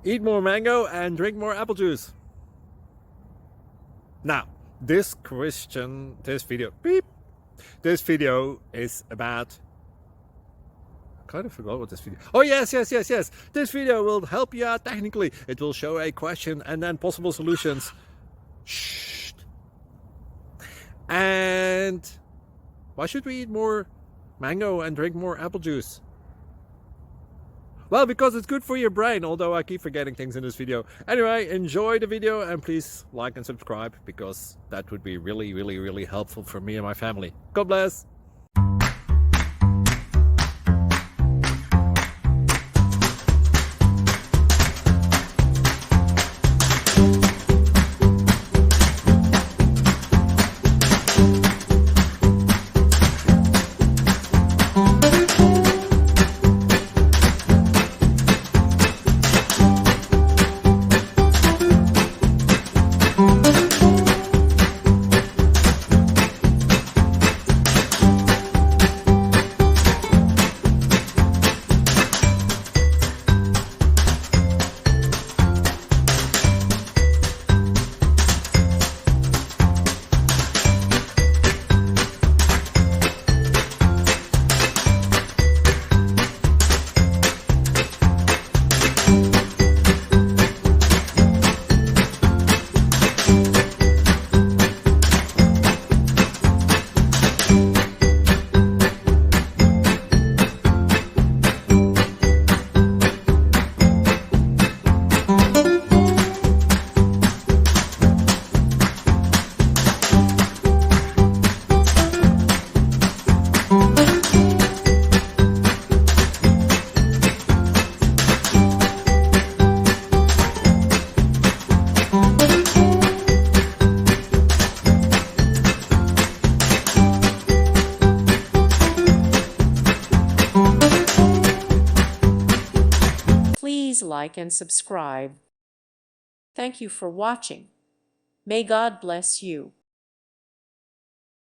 Eat more mango and drink more apple juice. Now, this video is about, I kind of forgot what this video. Oh yes. This video will help you out technically. It will show a question and then possible solutions. Shh. And why should we eat more mango and drink more apple juice? Well, because it's good for your brain, although I keep forgetting things in this video. Anyway, enjoy the video and please like and subscribe, because that would be really helpful for me and my family. God bless! Please like and subscribe. Thank you for watching. May God bless you.